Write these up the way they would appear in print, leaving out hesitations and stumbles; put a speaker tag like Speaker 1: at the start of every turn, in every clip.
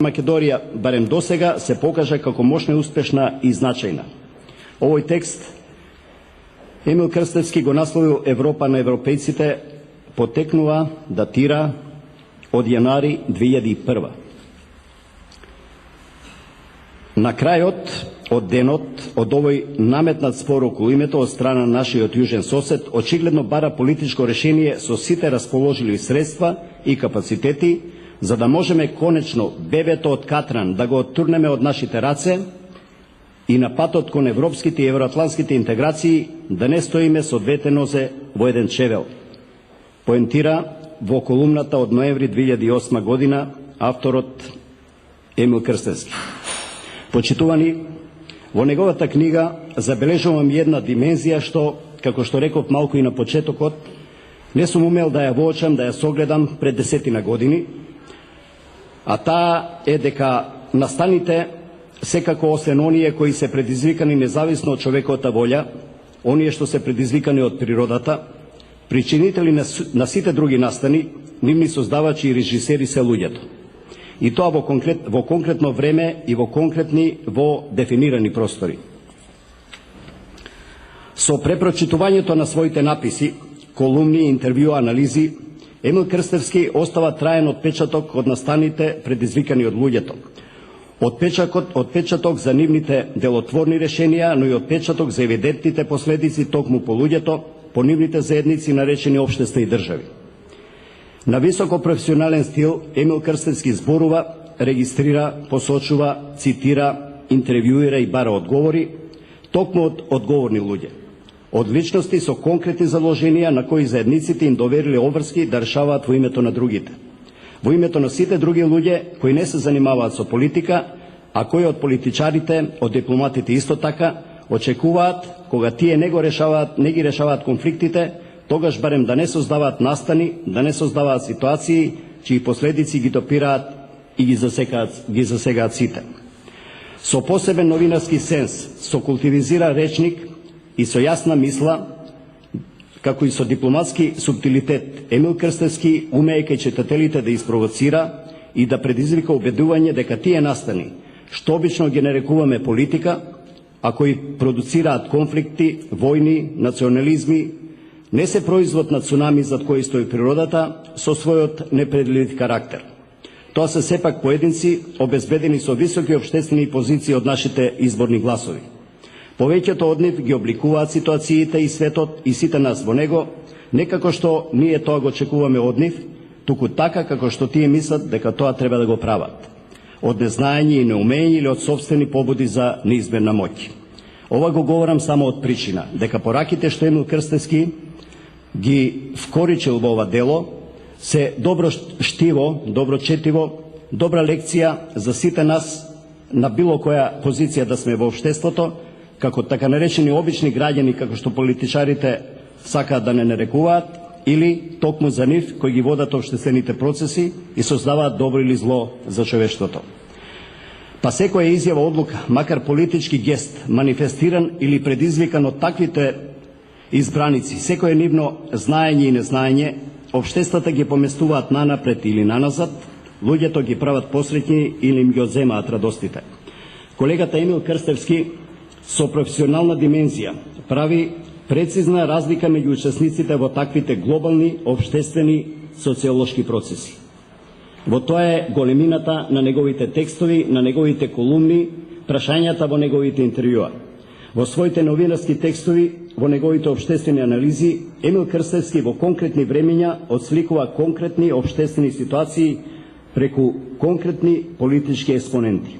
Speaker 1: Македонија, барем досега, се покажа како мощна и успешна и значајна. Овој текст Емил Крстевски го насловил Европа на европејците, потекнува, датира од јанари 2001. На крајот од денот од овој наметнат спор околу името од страна на нашиот јужен сосед, очигледно бара политичко решение со сите расположили средства и капацитети, за да можеме конечно бебето од катран да го оттурнеме од нашите раце и на патот кон европските и евроатлантските интеграции да не стоиме со двете нозе во еден чевел. Поентира во колумната од ноември 2008 година авторот Емил Крстевски. Почитувани, во неговата книга забележувам една димензија што, како што реков малку и на почетокот, не сум умел да ја воочам, да ја согледам пред 10 години, а таа е дека настаните секако освен оние кои се предизвикани независно од човековата волја, оние што се предизвикани од природата, причинители на сите други настани, нивни создавачи и режисери се луѓето. И тоа во конкретно време и во дефинирани простори. Со препрочитувањето на своите написи, колумни, интервју, анализи, Емил Крстевски остава траен отпечаток од настаните предизвикани од луѓето. Отпечаток за нивните делотворни решенија, но и отпечаток за евидентните последици токму по луѓето, по нивните заедници наречени општества и држави. На високо професионален стил Емил Крстевски зборува, регистрира, посочува, цитира, интервјуира и бара одговори, токму од одговорни луѓе. Од личности со конкретни заложенија на кои заедниците им довериле обврски да решаваат во името на другите. Во името на сите други луѓе кои не се занимаваат со политика, а кои од политичарите, од дипломатите исто така, очекуваат кога тие не ги решаваат конфликтите, тогаш барем да не создаваат настани, да не создаваат ситуации чии последици ги допираат и ги засегаат сите. Со посебен новинарски сенс, со култивизира речник и со јасна мисла, како и со дипломатски субтилитет, Емил Крстевски умее кај читателите да испровоцира и да предизвика убедување дека тие настани, што обично ги нарекуваме политика, а кои продуцираат конфликти, војни, национализми, не се производ на цунами зад кој стои природата со својот непредвидив карактер. Тоа се сепак поединци обезбедени со високи општествени позиции од нашите изборни гласови. Повеќето од нив ги обликуваат ситуациите и светот и сите нас во него, не како што ние тоа го очекуваме од нив, туку така како што тие мислат дека тоа треба да го прават. Од незнаење и неумење или од собствени побуди за неизберна моќ. Ова го говорам само од причина, дека пораките што Емил Крстевски ги вкоричил во ова дело, се добро штиво, добро четиво, добра лекција за сите нас на било која позиција да сме во општеството, како така наречени обични граѓани, како што политичарите сакаат да не нарекуваат, или токму за нив кои ги водат општествените процеси и создаваат добро или зло за човештвото. Па секоја изјава, одлука, макар политички гест, манифестиран или предизвикан од таквите избраници, секој нивно знаење и незнаење, општествата ги поместуваат нанапред или наназад, луѓето ги прават посреќни или им ги одземаат радостите. Колегата Емил Крстевски со професионална димензија прави прецизна разлика меѓу учесниците во таквите глобални, општествени, социолошки процеси. Во тоа е големината на неговите текстови, на неговите колумни, прашањата во неговите интервјуа. Во своите новинарски текстови, во неговите општествени анализи, Емил Крстевски во конкретни времења отсликува конкретни општествени ситуации преку конкретни политички експоненти.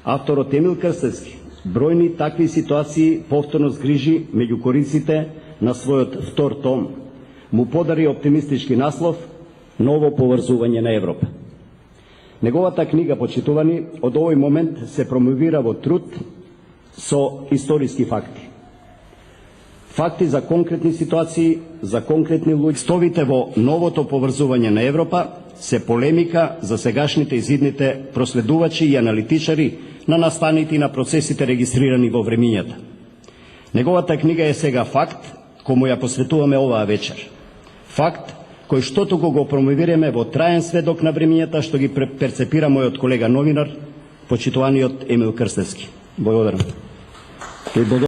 Speaker 1: Авторот Емил Крстевски бројни такви ситуации повторно згрижи меѓу кориците на својот втор том. Му подари оптимистички наслов «Ново поврзување на Европа». Неговата книга, почитувани, од овој момент се промовира во труд со историски факти. Факти за конкретни ситуации, за конкретни луѓе. Стовите во новото поврзување на Европа се полемика за сегашните и зидните проследувачи и аналитичари на настаните и на процесите регистрирани во времињата. Неговата книга е сега факт, кому ја посветуваме оваа вечер. Факт кој што туку го промовираме во траен сведок на времењата што ги перцепира мојот колега новинар, почитуваниот Емил Крстевски. Благодарам.